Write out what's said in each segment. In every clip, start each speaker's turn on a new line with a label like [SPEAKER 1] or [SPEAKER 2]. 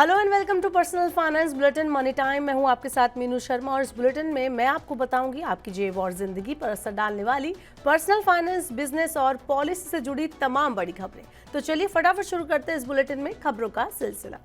[SPEAKER 1] Hello and welcome to personal finance bulletin money time. मैं हूं आपके साथ मीनू शर्मा और इस बुलेटिन में मैं आपको बताऊंगी आपकी जेब और जिंदगी पर असर डालने वाली पर्सनल फाइनेंस, बिजनेस और पॉलिसी से जुड़ी तमाम बड़ी खबरें। तो चलिए फटाफट शुरू करते हैं इस बुलेटिन में खबरों का सिलसिला।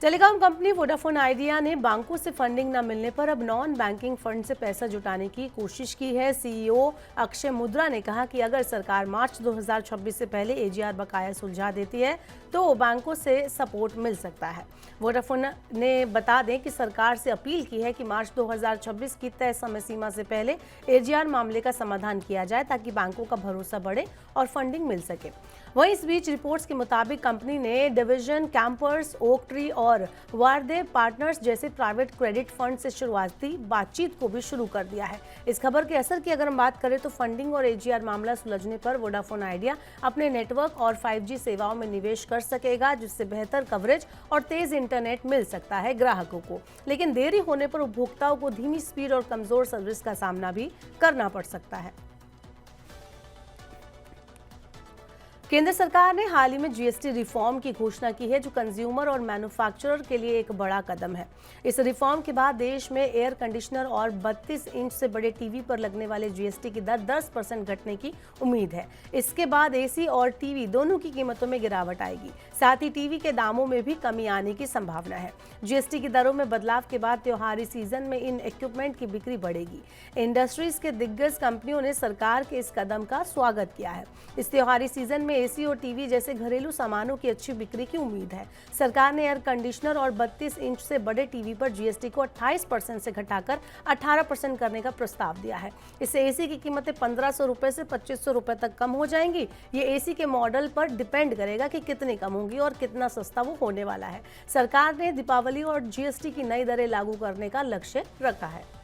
[SPEAKER 1] टेलीकॉम कंपनी वोडाफोन आइडिया ने बैंकों से फंडिंग न मिलने पर अब नॉन बैंकिंग फंड से पैसा जुटाने की कोशिश की है। सीईओ अक्षय मुद्रा ने कहा कि अगर सरकार मार्च 2026 से पहले एजीआर बकाया सुलझा देती है तो बैंकों से सपोर्ट मिल सकता है। वोडाफोन ने बता दें कि सरकार से अपील की है कि मार्च 2026 की तय समय सीमा से पहले एजीआर मामले का समाधान किया जाए ताकि बैंकों का भरोसा बढ़े और फंडिंग मिल सके। वहीं इस बीच रिपोर्ट्स के मुताबिक कंपनी ने डिवीजन, कैंपर्स, ओक ट्री और वारदे पार्टनर्स जैसे प्राइवेट क्रेडिट फंड से शुरुआती बातचीत को भी शुरू कर दिया है। इस खबर के असर की अगर हम बात करें तो फंडिंग और एजीआर मामला सुलझने पर वोडाफोन आइडिया अपने नेटवर्क और 5G सेवाओं में निवेश कर सकेगा, जिससे बेहतर कवरेज और तेज इंटरनेट मिल सकता है ग्राहकों को। लेकिन देरी होने पर उपभोक्ताओं को धीमी स्पीड और कमजोर सर्विस का सामना भी करना पड़ सकता है। केंद्र सरकार ने हाल ही में जीएसटी रिफॉर्म की घोषणा की है, जो कंज्यूमर और मैन्युफैक्चरर के लिए एक बड़ा कदम है। इस रिफॉर्म के बाद देश में एयर कंडीशनर और 32 इंच से बड़े टीवी पर लगने वाले जीएसटी की दर 10% घटने की उम्मीद है। इसके बाद एसी और टीवी दोनों की कीमतों में गिरावट आएगी। साथ ही टीवी के दामों में भी कमी आने की संभावना है। जीएसटी की दरों में बदलाव के बाद त्योहारी सीजन में इन इक्विपमेंट की बिक्री बढ़ेगी। इंडस्ट्रीज के दिग्गज कंपनियों ने सरकार के इस कदम का स्वागत किया है। इस त्योहारी सीजन में एसी और टीवी जैसे घरेलू सामानों की अच्छी बिक्री की उम्मीद है। सरकार ने एयर कंडीशनर और 32 इंच से बड़े टीवी पर जीएसटी को 28% से घटाकर 18% करने का प्रस्ताव दिया है। इससे एसी की कीमतें 1500 रुपए से 2500 रुपए तक कम हो जाएंगी। ये एसी के मॉडल पर डिपेंड करेगा कि कितनी कम होंगी और कितना सस्ता वो होने वाला है। सरकार ने दीपावली और जीएसटी की नई दरें लागू करने का लक्ष्य रखा है।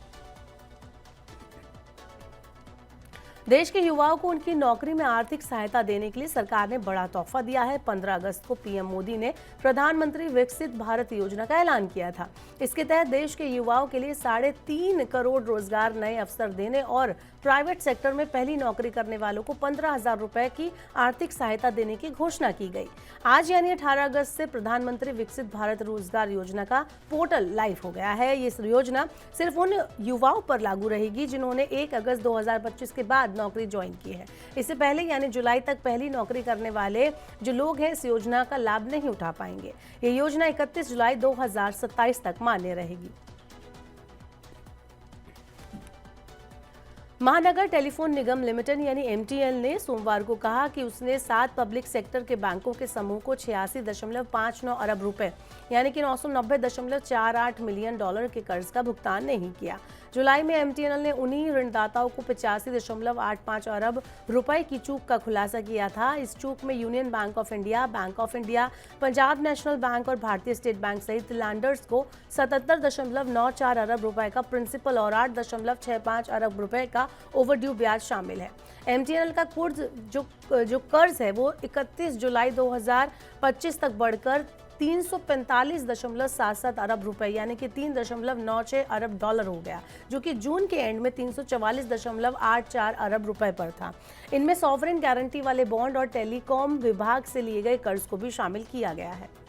[SPEAKER 1] देश के युवाओं को उनकी नौकरी में आर्थिक सहायता देने के लिए सरकार ने बड़ा तोहफा दिया है। 15 अगस्त को पीएम मोदी ने प्रधानमंत्री विकसित भारत योजना का ऐलान किया था। इसके तहत देश के युवाओं के लिए 3.5 करोड़ रोजगार, नए अवसर देने और प्राइवेट सेक्टर में पहली नौकरी करने वालों को 15,000 रुपए की आर्थिक सहायता देने की घोषणा की गई। आज यानी 18 अगस्त से प्रधानमंत्री विकसित भारत रोजगार योजना का पोर्टल लाइव हो गया है। ये योजना सिर्फ उन युवाओं पर लागू रहेगी जिन्होंने 1 अगस्त 2025 के बाद नौकरी ज्वाइन की है। इससे पहले यानी जुलाई तक पहली नौकरी करने वाले जो लोग हैं इस योजना का लाभ नहीं उठा पाएंगे। ये योजना 31 जुलाई 2027 तक मान्य रहेगी। महानगर टेलीफोन निगम लिमिटेड यानी एमटीएल ने सोमवार को कहा कि उसने 7 पब्लिक सेक्टर के बैंकों के समूह को 86.59 अरब रुपए यानी कि $990.48 मिलियन के कर्ज का भुगतान नहीं किया। जुलाई में एमटीएनएल ने उन्हीं ऋणदाताओं को 85.85 अरब रुपए की चूक का खुलासा किया था। इस चूक में union bank of India, Punjab national bank और भारतीय स्टेट बैंक सहित लैंडर्स को 77.94 अरब रुपए का प्रिंसिपल और 8.65 अरब रुपए का ओवरड्यू ब्याज शामिल है। एमटीएनएल का जो कर्ज है वो 31 जुलाई 2025 तक बढ़कर 345.77 अरब रुपए यानी कि 3.96 अरब डॉलर हो गया, जो कि जून के एंड में 344.84 अरब रुपए पर था। इनमें सॉवरेन गारंटी वाले बॉन्ड और टेलीकॉम विभाग से लिए गए कर्ज को भी शामिल किया गया है।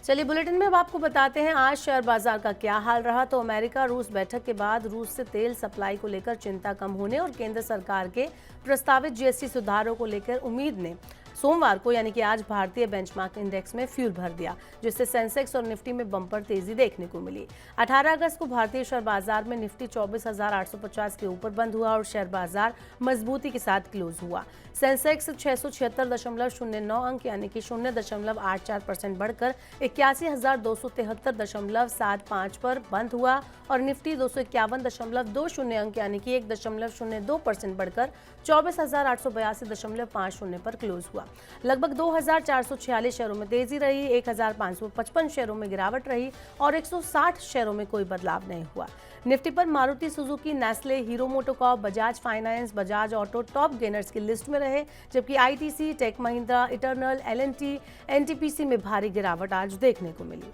[SPEAKER 1] चलिए बुलेटिन में अब आपको बताते हैं आज शेयर बाजार का क्या हाल रहा। तो अमेरिका रूस बैठक के बाद रूस से तेल सप्लाई को लेकर चिंता कम होने और केंद्र सरकार के प्रस्तावित जीएसटी सुधारों को लेकर उम्मीद ने सोमवार को यानी कि आज भारतीय बेंचमार्क इंडेक्स में फ्यूल भर दिया, जिससे सेंसेक्स और निफ्टी में बम्पर तेजी देखने को मिली। 18 अगस्त को भारतीय शेयर बाजार में निफ्टी 24,850 के ऊपर बंद हुआ और शेयर बाजार मजबूती के साथ क्लोज हुआ। सेंसेक्स 676.09 अंक यानी कि 0.84% बढ़कर 81,273.75 पर बंद हुआ और निफ्टी 251.20 अंक यानी कि 1.02% बढ़कर 24,882.50 पर क्लोज हुआ। लगभग 2,446 शेयरों में तेजी रही, 1,555 शेयरों में गिरावट रही और 160 शेयरों में कोई बदलाव नहीं हुआ। निफ्टी पर Maruti Suzuki, Nestle, Hero MotoCorp, Bajaj Finance, Bajaj Auto top gainers की लिस्ट में रहे, जबकि ITC, Tech Mahindra, Eternal, L and T, NTPC में भारी गिरावट आज देखने को मिली।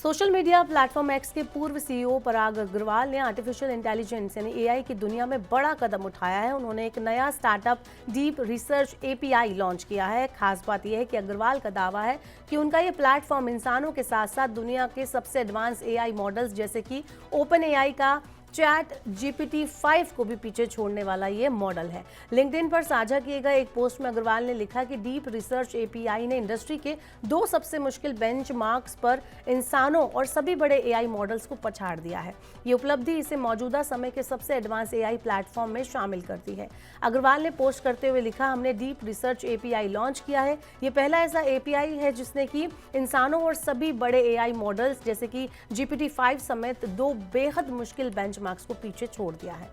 [SPEAKER 1] सोशल मीडिया प्लेटफॉर्म एक्स के पूर्व सीईओ पराग अग्रवाल ने आर्टिफिशियल इंटेलिजेंस यानी एआई की दुनिया में बड़ा कदम उठाया है। उन्होंने एक नया startup deep research API launch किया है। खास बात यह है कि अग्रवाल का दावा है कि उनका ये प्लेटफॉर्म इंसानों के साथ साथ दुनिया के सबसे एडवांस एआई मॉडल्स जैसे कि ओपन एआई का चैट जीपीटी 5 को भी पीछे छोड़ने वाला ये मॉडल है। लिंक्डइन पर साझा किए गए एक पोस्ट में अग्रवाल ने लिखा कि डीप रिसर्च एपीआई ने इंडस्ट्री के 2 सबसे मुश्किल बेंचमार्क्स पर इंसानों और सभी बड़े एआई मॉडल्स को पछाड़ दिया है। ये उपलब्धि इसे मौजूदा समय के सबसे एडवांस एआई प्लेटफॉर्म में शामिल करती है। अग्रवाल ने पोस्ट करते हुए लिखा, हमने डीप रिसर्च एपीआई लॉन्च किया है। ये पहला ऐसा एपीआई है जिसने कि इंसानों और सभी बड़े एआई मॉडल्स जैसे कि जीपीटी 5 समेत 2 बेहद मुश्किल बेंचमार्क्स को पीछे छोड़ दिया है।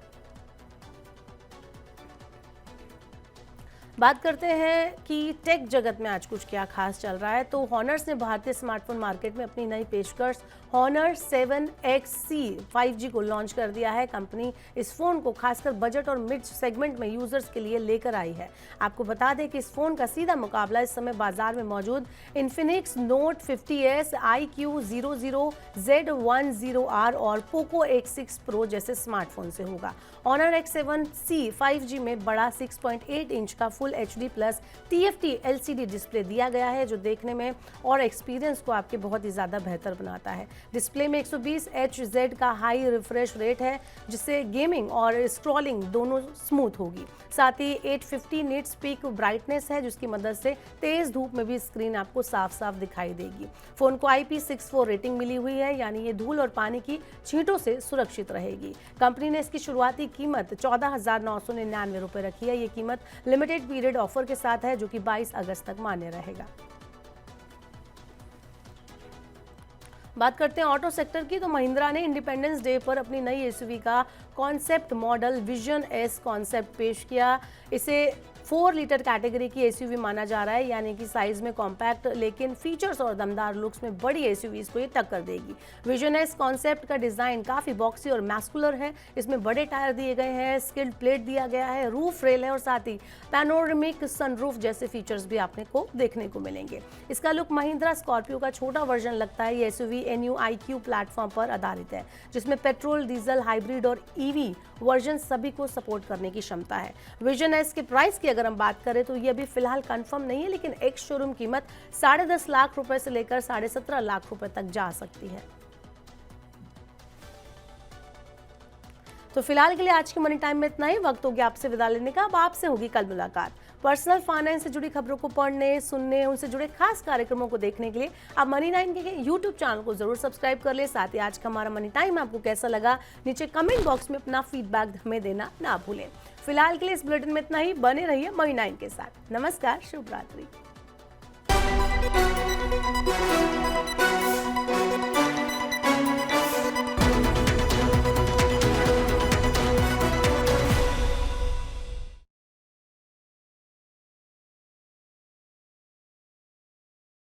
[SPEAKER 1] बात करते हैं कि टेक जगत में आज कुछ क्या खास चल रहा है। तो हॉनर्स ने भारतीय स्मार्टफोन मार्केट में अपनी नई पेशकश हॉनर 7XC 5G को लॉन्च कर दिया है। कंपनी इस फोन को खासकर बजट और मिड सेगमेंट में यूजर्स के लिए लेकर आई है। आपको बता दें कि इस फोन का सीधा मुकाबला इस समय बाजार में मौजूद इन्फिनिक्स नोट 50S, iQ00Z10R और पोको X6 Pro जैसे स्मार्टफोन से होगा। हॉनर X7C 5G में बड़ा 6.8 इंच का full HD plus TFT LCD display दिया गया है, जो देखने में और एक्सपीरियंस को आपके बहुत ही ज़्यादा बेहतर बनाता है। डिस्प्ले में 120 Hz का हाई रिफ्रेश रेट है, जिससे गेमिंग और स्क्रॉलिंग दोनों स्मूथ होगी। साथ ही 850 निट्स पीक ब्राइटनेस है, जिसकी मदद से तेज धूप में भी स्क्रीन आपको साफ साफ दिखाई देगी। फोन को IP64 रेटिंग मिली हुई है, यानी ये धूल और पानी की छींटों से सुरक्षित रहेगी। कंपनी ने इसकी शुरुआती कीमत 14,999 रुपये रखी है। ये कीमत लिमिटेड पीरियड ऑफर के साथ है, जो कि 22 अगस्त तक मान्य रहेगा। बात करते हैं ऑटो सेक्टर की। तो महिंद्रा ने इंडिपेंडेंस डे पर अपनी नई एसयूवी का concept model vision S concept पेश किया। इसे 4 लीटर कैटेगरी की एसयूवी माना जा रहा है, यानी कि साइज में कॉम्पैक्ट लेकिन फीचर्स और दमदार लुक्स में बड़ी एसयूवीज को ये टक्कर देगी। विजन एस कॉन्सेप्ट का डिजाइन काफी बॉक्सी और मैस्कुलर है। इसमें बड़े टायर दिए गए हैं, स्किल्ड प्लेट दिया गया है, रूफ रेल है और साथ ही पैनोरमिक सनरूफ जैसे फीचर्स भी आपने को देखने को मिलेंगे। इसका लुक महिंद्रा स्कॉर्पियो का छोटा वर्जन लगता है। ये एसयूवी NUiQ प्लेटफॉर्म पर आधारित है, जिसमें पेट्रोल, डीजल, हाइब्रिड और ईवी वर्जन सभी को सपोर्ट करने की क्षमता है। विजन एस के प्राइस की अगर हम बात करें तो ये अभी फिलहाल कंफर्म नहीं है, लेकिन एक शोरूम कीमत 10.5 लाख रुपए से लेकर 17.5 लाख रुपए तक जा सकती है। तो फिलहाल के लिए आज के मनी टाइम में इतना ही। वक्त हो गया आपसे विदा लेने का। अब आपसे होगी कल मुलाकात। पर्सनल फाइनेंस से जुड़ी खबरों को पढ़ने, सुनने, उनसे जुड़े खास कार्यक्रमों को देखने के लिए आप मनी 9 के YouTube चैनल को जरूर सब्सक्राइब कर ले। साथ ही आज का हमारा मनी टाइम आपको कैसा लगा, मुझे कमेंट बॉक्स में अपना फीडबैक हमें देना ना भूलें। फिलहाल के लिए इस बुलेटिन में इतना ही। बने रहिए मनी 9 के साथ। नमस्कार, शुभ रात्रि।